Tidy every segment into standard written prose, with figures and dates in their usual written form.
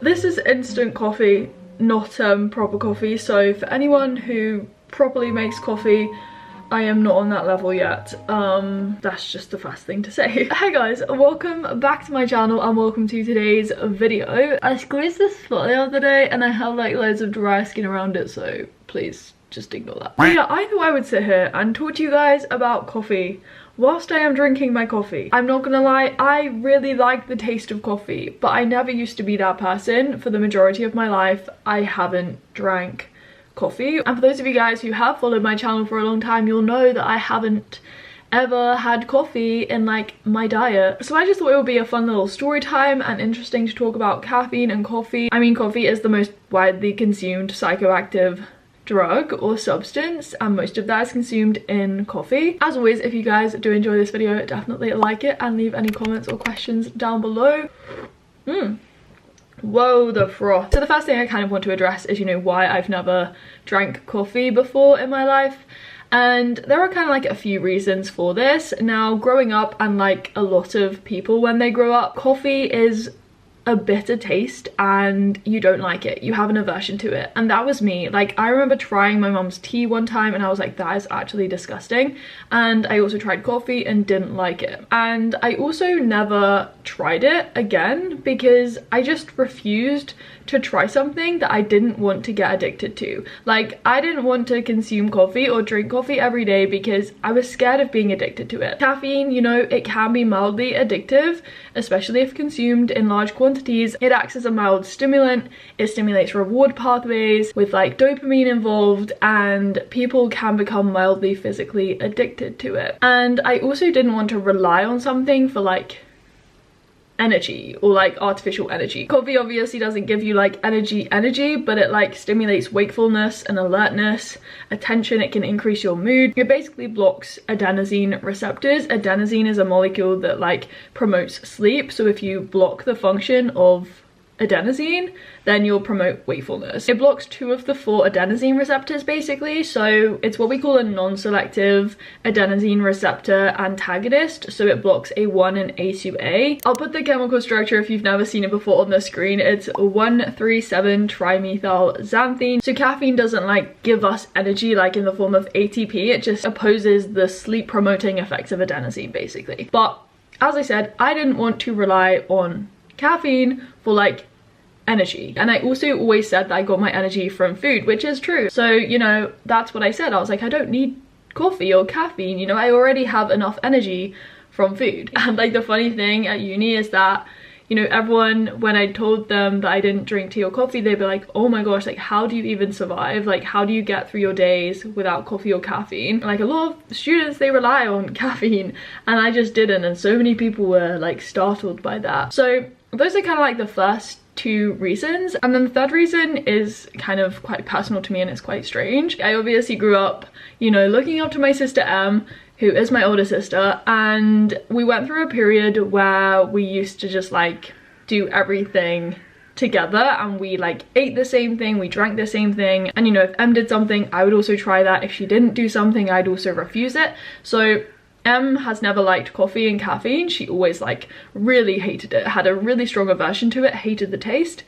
This is instant coffee, not proper coffee, so for anyone who properly makes coffee, I am not on that level yet. That's just the first thing to say. Hey guys, welcome back to my channel and welcome to today's video. I squeezed this foot the other day and I have like loads of dry skin around it, so please just ignore that. But yeah, I thought I would sit here and talk to you guys about coffee whilst I am drinking my coffee. I'm not gonna lie, I really like the taste of coffee, but I never used to be that person. For the majority of my life, I haven't drank coffee. And for those of you guys who have followed my channel for a long time, you'll know that I haven't ever had coffee in like my diet. So I just thought it would be a fun little story time and interesting to talk about caffeine and coffee. I mean, coffee is the most widely consumed psychoactive drug or substance, and most of that is consumed in coffee. As always, if you guys do enjoy this video, definitely like it and leave any comments or questions down below. Whoa, the froth. So the first thing I kind of want to address is, you know, why I've never drank coffee before in my life. And there are kind of like a few reasons for this. Now, growing up, and like a lot of people when they grow up, coffee is a bitter taste and you don't like it. You have an aversion to it. And that was me. Like, I remember trying my mum's tea one time and I was like, that is actually disgusting. And I also tried coffee and didn't like it. And I also never tried it again because I just refused to try something that I didn't want to get addicted to. Like, I didn't want to consume coffee or drink coffee every day because I was scared of being addicted to it. Caffeine, you know, it can be mildly addictive, especially if consumed in large quantities. It acts as a mild stimulant. It stimulates reward pathways with like dopamine involved, and people can become mildly physically addicted to it. And I also didn't want to rely on something for like energy or like artificial energy. Coffee obviously doesn't give you like energy, but it like stimulates wakefulness and alertness, attention. It can increase your mood. It basically blocks adenosine receptors. Adenosine is a molecule that like promotes sleep, so if you block the function of adenosine, then you'll promote wakefulness. It blocks 2 of the 4 adenosine receptors basically, so it's what we call a non-selective adenosine receptor antagonist. So it blocks A1 and A2A. I'll put the chemical structure if you've never seen it before on the screen. It's 1,3,7-trimethyl-xanthine. So caffeine doesn't like give us energy like in the form of ATP, it just opposes the sleep promoting effects of adenosine basically. But as I said, I didn't want to rely on caffeine for like energy, and I also always said that I got my energy from food, which is true. So, you know, that's what I said. I was like, I don't need coffee or caffeine, you know, I already have enough energy from food. And like the funny thing at uni is that, you know, everyone, when I told them that I didn't drink tea or coffee, they'd be like, oh my gosh, like how do you even survive? Like how do you get through your days without coffee or caffeine? Like a lot of students, they rely on caffeine and I just didn't, and so many people were like startled by that. So those are kind of like the first 2 reasons. And then the third reason is kind of quite personal to me and it's quite strange. I obviously grew up, you know, looking up to my sister Em, who is my older sister, and we went through a period where we used to just like do everything together, and we like ate the same thing, we drank the same thing, and you know, if Em did something, I would also try that. If she didn't do something, I'd also refuse it. So Em has never liked coffee and caffeine. She always like really hated it, had a really strong aversion to it, hated the taste,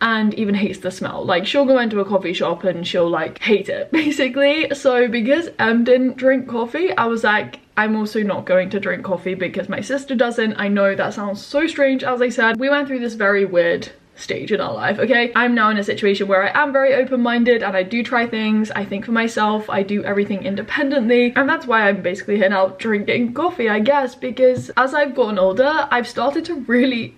and even hates the smell. Like she'll go into a coffee shop and she'll like hate it basically. So because Em didn't drink coffee, I was like, I'm also not going to drink coffee because my sister doesn't. I know that sounds so strange. As I said, we went through this very weird stage in our life, okay? I'm now in a situation where I am very open-minded and I do try things, I think for myself, I do everything independently, and that's why I'm basically here now drinking coffee, I guess, because as I've gotten older, I've started to really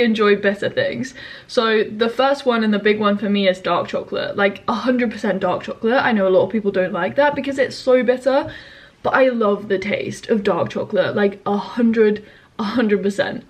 enjoy bitter things. So the first one and the big one for me is dark chocolate, like 100% dark chocolate. I know a lot of people don't like that because it's so bitter, but I love the taste of dark chocolate, like 100%.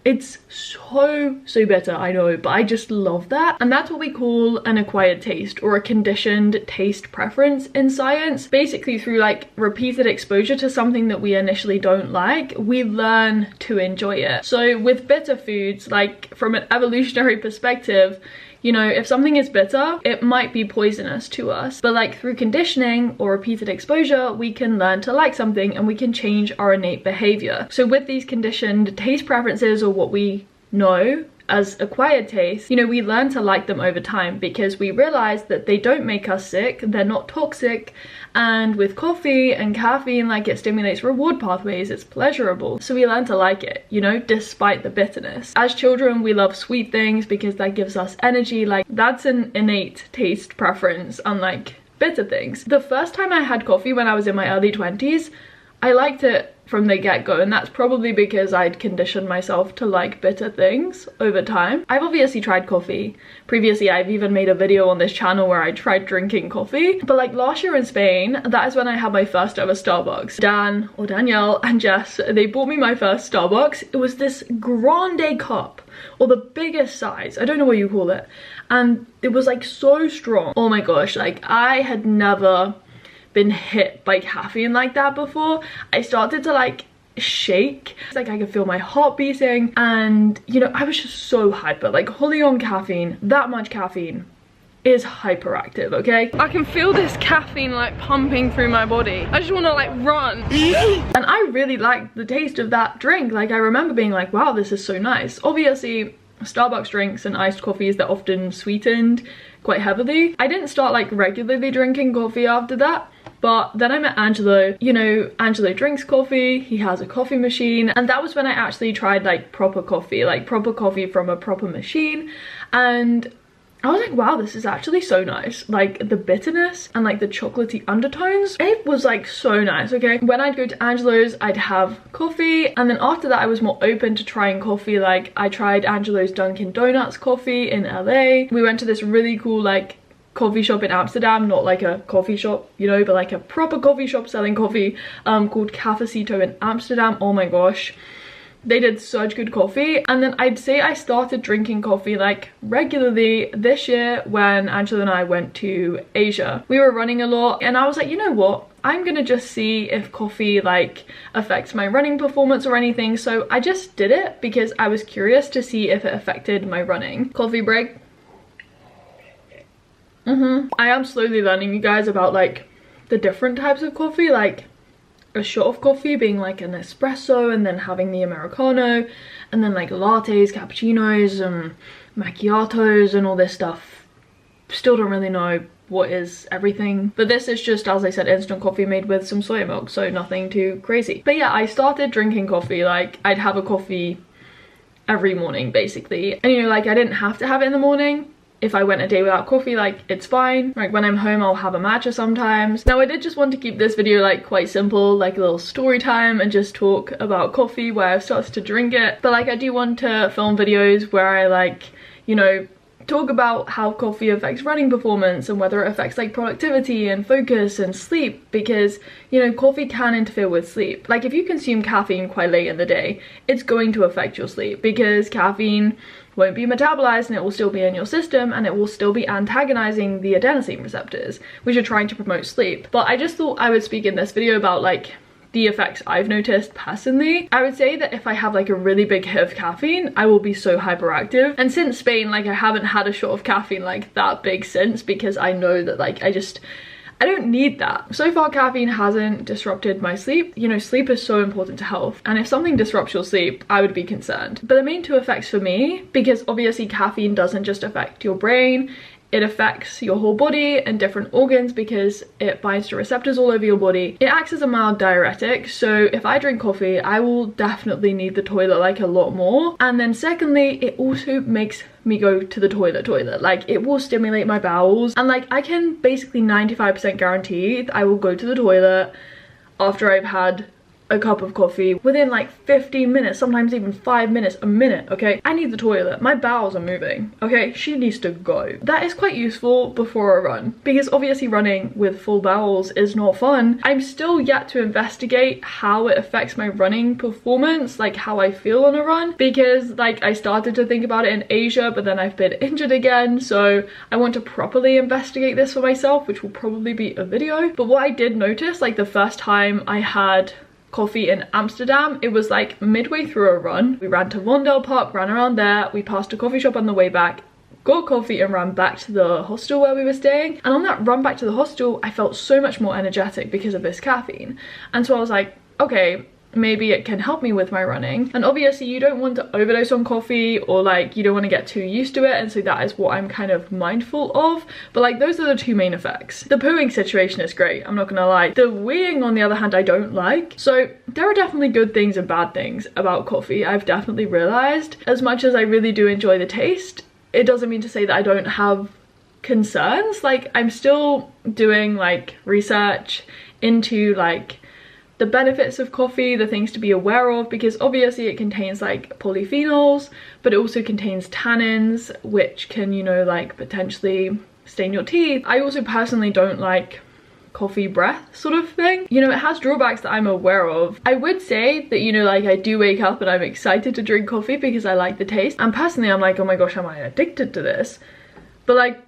It's so bitter, I know, but I just love that. And that's what we call an acquired taste, or a conditioned taste preference in science. Basically, through like repeated exposure to something that we initially don't like, we learn to enjoy it. So with bitter foods, like from an evolutionary perspective, you know, if something is bitter, it might be poisonous to us, but like through conditioning or repeated exposure, we can learn to like something and we can change our innate behavior. So with these conditioned taste preferences, or what we know as acquired tastes, you know, we learn to like them over time because we realize that they don't make us sick, they're not toxic, and with coffee and caffeine, like, it stimulates reward pathways, it's pleasurable, so we learn to like it, you know, despite the bitterness. As children, we love sweet things because that gives us energy. Like, that's an innate taste preference, unlike bitter things. The first time I had coffee when I was in my early 20s, I liked it from the get-go, and that's probably because I'd conditioned myself to like bitter things over time. I've obviously tried coffee previously. I've even made a video on this channel where I tried drinking coffee, but like last year in Spain, that is when I had my first ever Starbucks. Dan, or Danielle, and Jess, they bought me my first Starbucks. It was this grande cup, or the biggest size, I don't know what you call it, and it was like so strong. Oh my gosh, like I had never been hit by caffeine like that before. I started to like shake. It's like I could feel my heart beating, and you know, I was just so hyper. Like, wholly on caffeine, that much caffeine is hyperactive, okay? I can feel this caffeine like pumping through my body. I just want to like run. And I really liked the taste of that drink. Like, I remember being like, wow, this is so nice. Obviously, Starbucks drinks and iced coffees, they're often sweetened quite heavily. I didn't start like regularly drinking coffee after that, but then I met Angelo. You know, Angelo drinks coffee, he has a coffee machine, and that was when I actually tried like proper coffee from a proper machine, and I was like, wow, this is actually so nice. Like, the bitterness and like the chocolatey undertones, it was like so nice, okay? When I'd go to Angelo's, I'd have coffee, and then after that I was more open to trying coffee. Like, I tried Angelo's Dunkin' Donuts coffee in LA. We went to this really cool like coffee shop in Amsterdam, not like a coffee shop, you know, but like a proper coffee shop selling coffee, called Cafecito in Amsterdam. Oh my gosh, they did such good coffee. And then I'd say I started drinking coffee like regularly this year when Angela and I went to Asia. We were running a lot, and I was like, you know what, I'm gonna just see if coffee like affects my running performance or anything. So I just did it because I was curious to see if it affected my running. Coffee break. I am slowly learning, you guys, about like the different types of coffee, like a shot of coffee being like an espresso, and then having the Americano, and then like lattes, cappuccinos, and macchiatos, and all this stuff. Still don't really know what is everything, but this is just, as I said, instant coffee made with some soy milk, so nothing too crazy. But yeah, I started drinking coffee. Like, I'd have a coffee every morning basically, and you know, like, I didn't have to have it in the morning. If I went a day without coffee, like, it's fine. Like, when I'm home, I'll have a matcha sometimes. Now, I did just want to keep this video like quite simple, like a little story time, and just talk about coffee, where I've started to drink it. But like, I do want to film videos where I like, you know, talk about how coffee affects running performance, and whether it affects like productivity and focus and sleep, because you know, coffee can interfere with sleep. Like, if you consume caffeine quite late in the day, it's going to affect your sleep, because caffeine won't be metabolized, and it will still be in your system, and it will still be antagonizing the adenosine receptors, which are trying to promote sleep. But I just thought I would speak in this video about like the effects I've noticed personally. I would say that if I have like a really big hit of caffeine, I will be so hyperactive. And since Spain, like, I haven't had a shot of caffeine like that big since, because I know that like I don't need that. So far, caffeine hasn't disrupted my sleep. You know, sleep is so important to health, and if something disrupts your sleep, I would be concerned. But the main two effects for me, because obviously caffeine doesn't just affect your brain, it affects your whole body and different organs because it binds to receptors all over your body. It acts as a mild diuretic, so if I drink coffee, I will definitely need the toilet like a lot more. And then secondly, it also makes me go to the toilet. Like, it will stimulate my bowels, and like, I can basically 95% guarantee that I will go to the toilet after I've had a cup of coffee within like 15 minutes, sometimes even 5 minutes, a minute, okay? I need the toilet. My bowels are moving, okay? She needs to go. That is quite useful before a run, because obviously running with full bowels is not fun. I'm still yet to investigate how it affects my running performance, like how I feel on a run, because like, I started to think about it in Asia, but then I've been injured again, so I want to properly investigate this for myself, which will probably be a video. But what I did notice, like the first time I had coffee in Amsterdam, it was like midway through a run. We ran to Vondel Park, ran around there, we passed a coffee shop on the way back, got coffee, and ran back to the hostel where we were staying. And on that run back to the hostel, I felt so much more energetic because of this caffeine. And so I was like, okay, maybe it can help me with my running. And obviously you don't want to overdose on coffee, or like you don't want to get too used to it, and so that is what I'm kind of mindful of. But like those are the two main effects. The pooing situation is great, I'm not gonna lie. The weeing on the other hand I don't like. So there are definitely good things and bad things about coffee. I've definitely realized, as much as I really do enjoy the taste, it doesn't mean to say that I don't have concerns. Like I'm still doing like research into like the benefits of coffee, the things to be aware of, because obviously it contains like polyphenols, but it also contains tannins, which can, you know, like potentially stain your teeth. I also personally don't like coffee breath sort of thing. You know, it has drawbacks that I'm aware of. I would say that, you know, like I do wake up and I'm excited to drink coffee because I like the taste. And personally I'm like, oh my gosh, am I addicted to this? But like,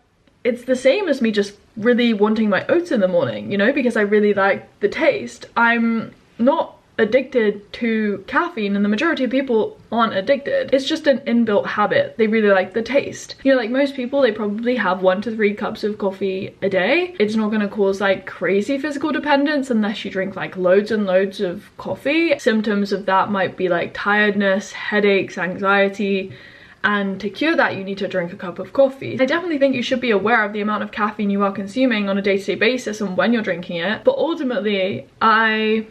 it's the same as me just really wanting my oats in the morning, you know, because I really like the taste. I'm not addicted to caffeine, and the majority of people aren't addicted. It's just an inbuilt habit. They really like the taste. You know, like most people, they probably have 1 to 3 cups of coffee a day. It's not going to cause like crazy physical dependence unless you drink like loads and loads of coffee. Symptoms of that might be like tiredness, headaches, anxiety. And to cure that, you need to drink a cup of coffee. I definitely think you should be aware of the amount of caffeine you are consuming on a day-to-day basis and when you're drinking it. But ultimately, I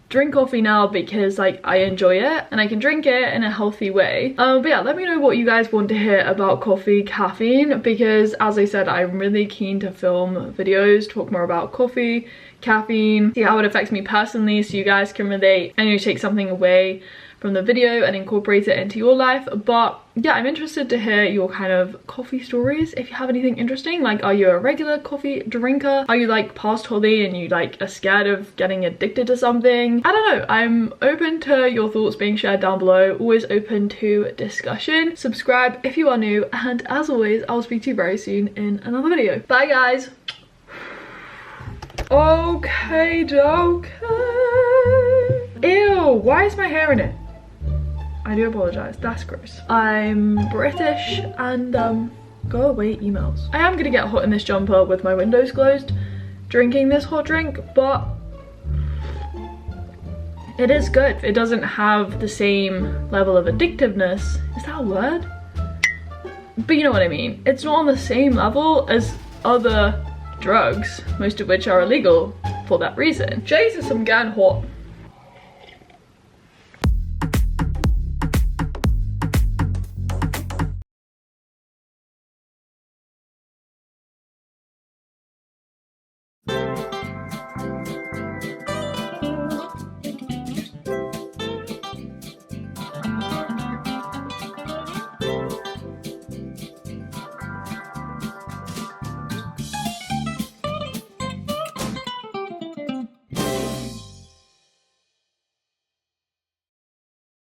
drink coffee now because like I enjoy it and I can drink it in a healthy way. But yeah, let me know what you guys want to hear about coffee, caffeine, because as I said, I'm really keen to film videos, talk more about coffee, caffeine, see how it affects me personally so you guys can relate and you take something away from the video and incorporate it into your life. But yeah, I'm interested to hear your kind of coffee stories. If you have anything interesting, like are you a regular coffee drinker? Are you like past holiday and you like are scared of getting addicted to something? I don't know. I'm open to your thoughts being shared down below. Always open to discussion. Subscribe if you are new, and as always, I'll speak to you very soon in another video. Bye guys. Okay, ew, why is my hair in it? I do apologize, that's gross. I'm British and go away emails. I am gonna get hot in this jumper with my windows closed, drinking this hot drink, but it is good. It doesn't have the same level of addictiveness. Is that a word? But you know what I mean. It's not on the same level as other drugs, most of which are illegal for that reason. Jesus, I'm getting hot.